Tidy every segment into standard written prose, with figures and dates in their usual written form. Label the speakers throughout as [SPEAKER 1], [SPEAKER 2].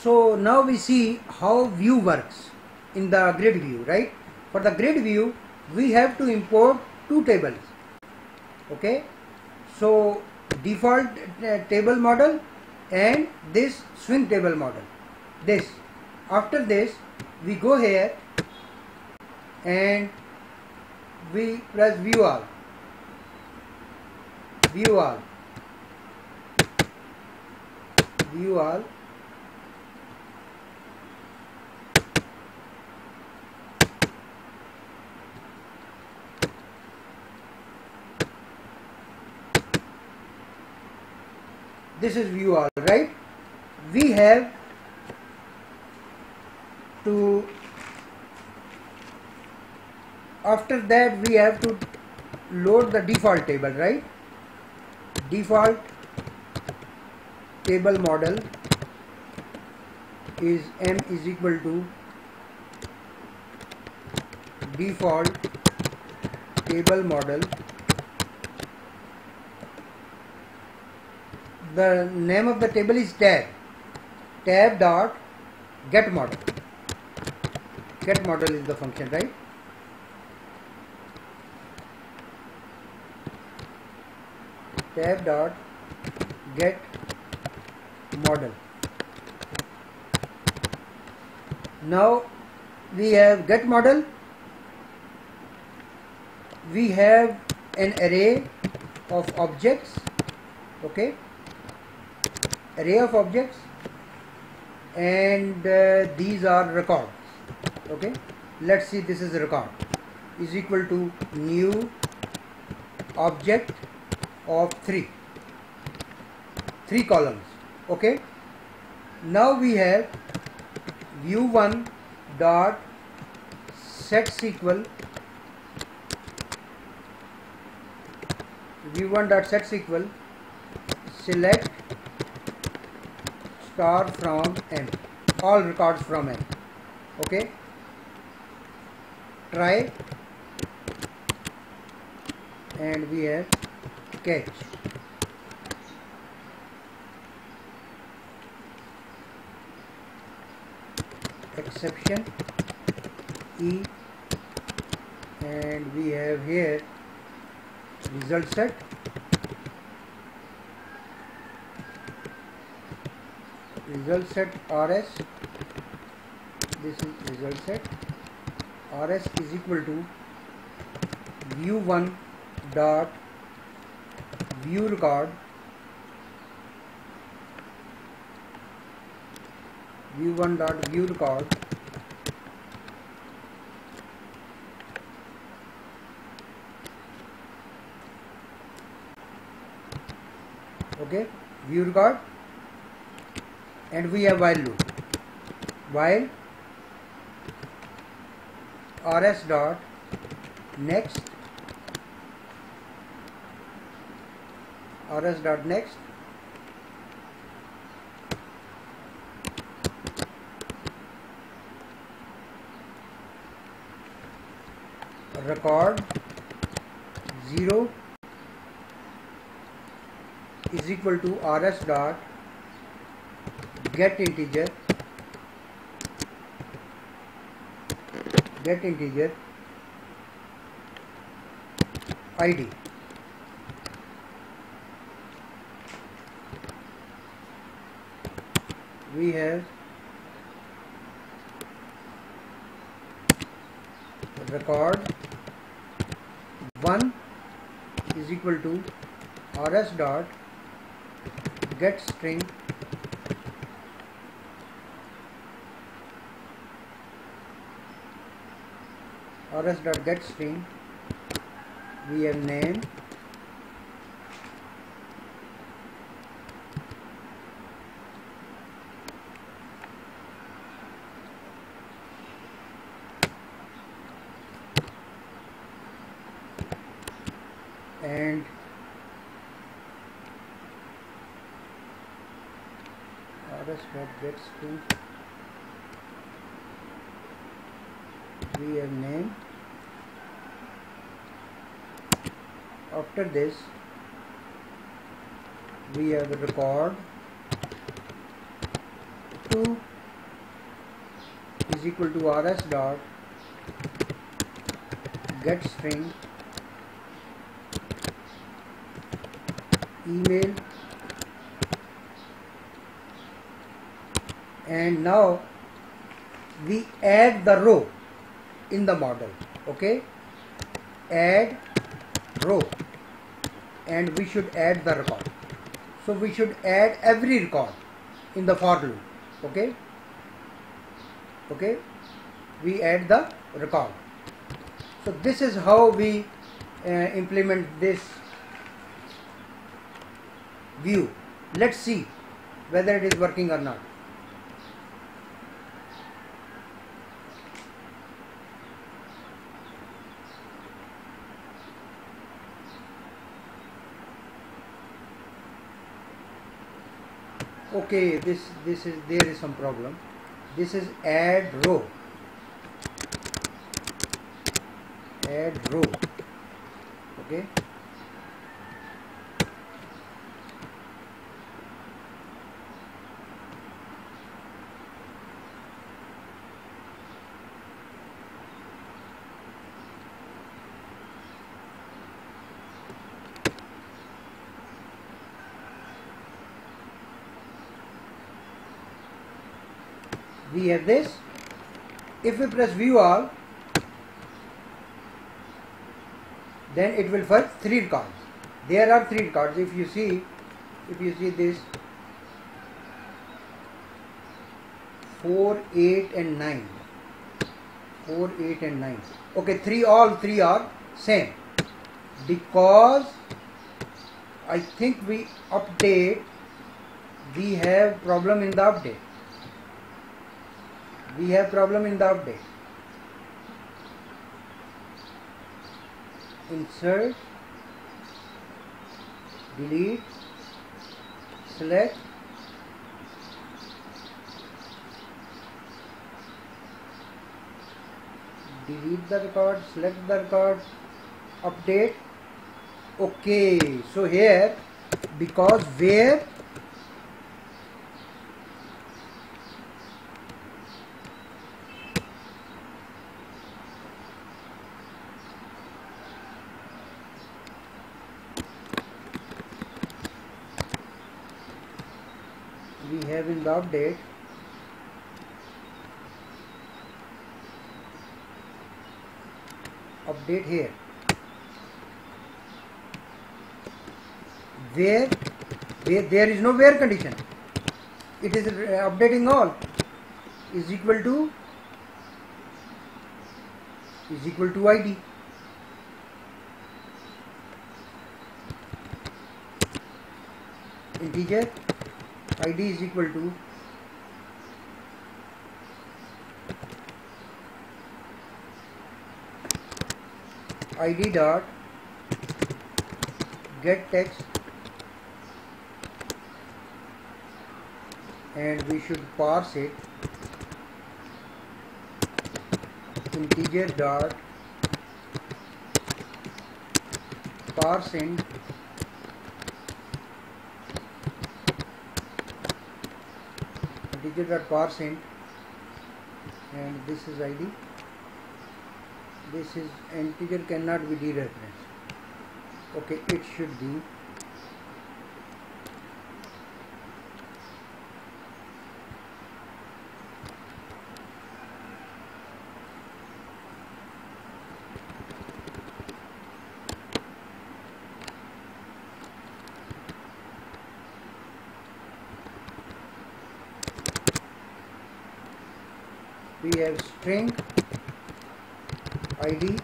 [SPEAKER 1] So now we see how view works in the grid view, right? For the grid view, we have to import two tables. Okay, so default table model and this swing table model. This, after this, we go here and we press view all. View all. View all. This is view all, right? We have to, after that we have to load the default table, right? Default table model is m is equal to default table model. The name of the table is tab. Tab dot get model. Get model is the function, right? Tab dot get model. Now we have get model. We have an array of objects. Okay, array of objects, and these are records. Okay, let's see, this is a record is equal to new object of three columns. Okay, now we have view1 dot set SQL, view1 dot set SQL select star from m, all records from m. Okay, try, and we have catch. Exception E, and we have here result set. Result set rs, this is result set rs is equal to view1 dot view record, view1 dot view record okay, view record, and we have while loop. While rs dot next, rs dot next, record 0 is equal to rs dot get integer, get integer id. We have record 1 is equal to rs dot get string rs dot get string, we have name, and rs dot get string, we have name. After this we have the record 2 is equal to rs dot get string email, and now we add the row in the model. Okay, add row, and we should add the record. So we should add every record in the for loop. Okay, we add the record. So this is how we implement this view. Let's see whether it is working or not. Okay, there is some problem. This is add row. Okay, we have this. If we press view all, then it will fetch 3 records. There are 3 records. If you see this 4, 8 and 9. 4, 8 and 9. Okay, all three are same, because I think we have problem in the update. Insert, delete, select, delete the record, select the record, update. Okay, so here, because where we have in the update here, where there is no where condition, it is updating all is equal to id. Integer id is equal to id dot get text, and we should parse it integer dot parseInt parseInt, and this is id. This is integer cannot be dereferenced. Okay, it should be we have string id,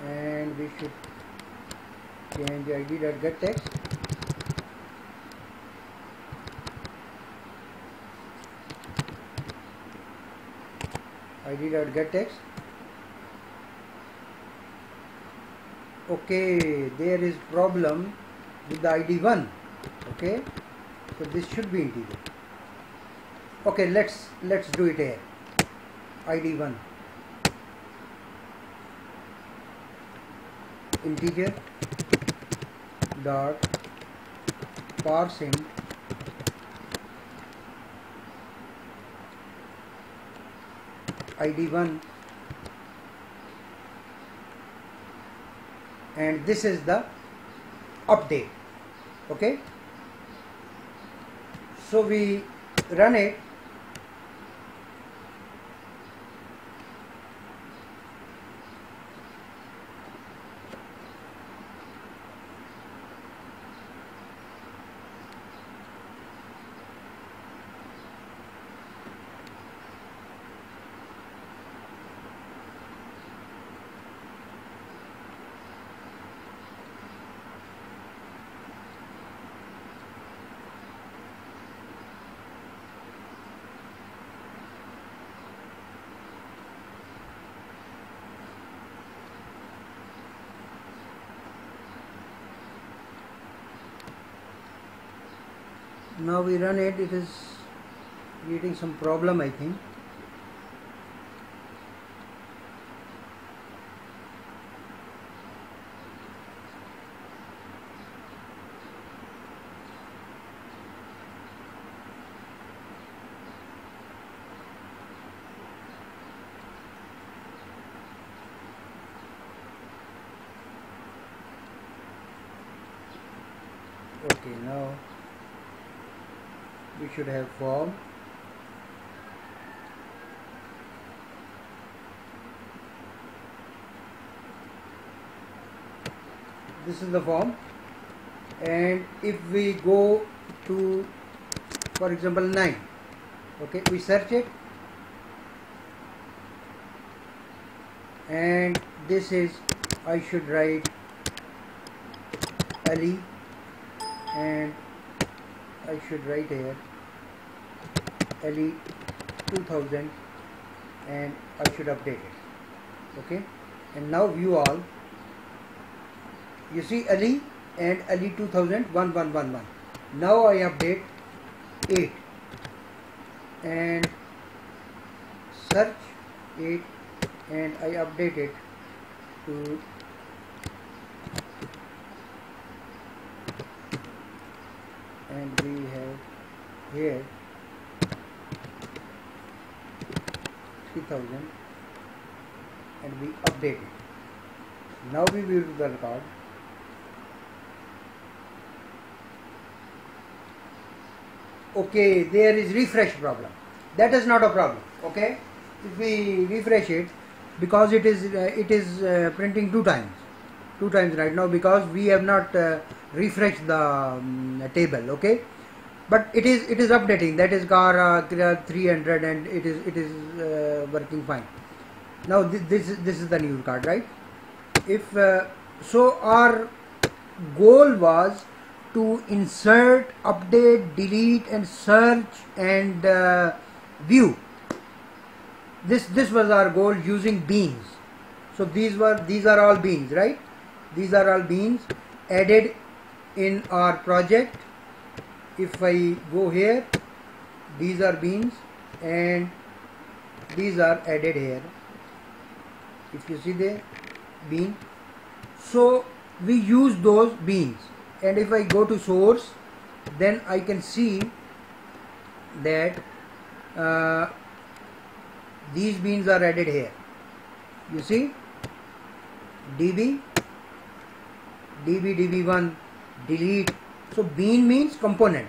[SPEAKER 1] and we should change id dot get text, id dot get text. Okay, there is problem with the id 1. Okay, so this should be integer. Okay, let's do it here. id 1 integer dot parseInt ID1, and this is the update. Okay, so we run it. Now we run it. It is creating some problem, I think. Okay, now we should have form. This is the form, and if we go to, for example, 9, okay, we search it, and this is, I should write Ali, and I should write here Ali 2000, and I should update it. Okay, and now view all. You see Ali and Ali 2000 1111. Now I update 8 and search 8, and I update it to and we have here 3000, and we update it. Now we will do the record. Okay, there is refresh problem. That is not a problem. Okay, if we refresh it, because it is printing two times right now, because we have not refreshed the table. Okay, but it is updating. That is car 300, and it is working fine. Now this is the new card, right? If so, our goal was to insert, update, delete, and search and view. This was our goal using beans. So these are all beans, right? These are all beans added in our project. If I go here, these are beans, and these are added here. If you see there, bean. So we use those beans. And if I go to source, then I can see that these beans are added here. You see, db, db1, delete. So bean means component.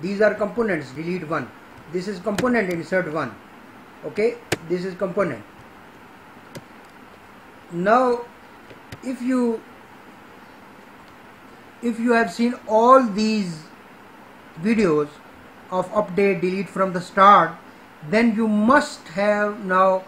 [SPEAKER 1] These are components. Delete 1. This is component. Insert 1. Okay, this is component. Now, if you have seen all these videos of update, delete from the start, then you must have now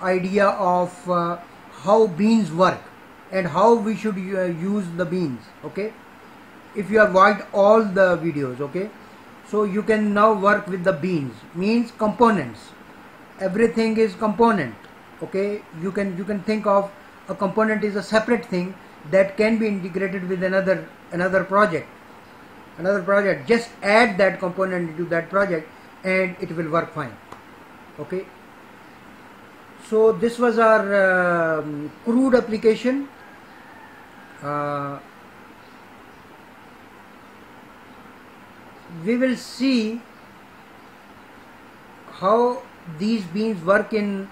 [SPEAKER 1] idea of how beans work and how we should use the beans. Okay, if you have watched all the videos, okay, so you can now work with the beans. Means components. Everything is component. Okay, you can think of a component is a separate thing that can be integrated with another project. Just add that component into that project and it will work fine. Okay, so this was our crude application. We will see how these beans work in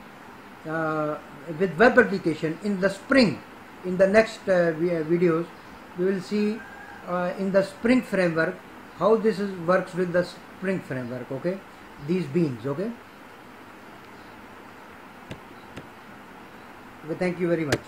[SPEAKER 1] with web application in the Spring. In the next videos we will see in the Spring framework how this works with the Spring framework. Okay, these beans. Okay, thank you very much.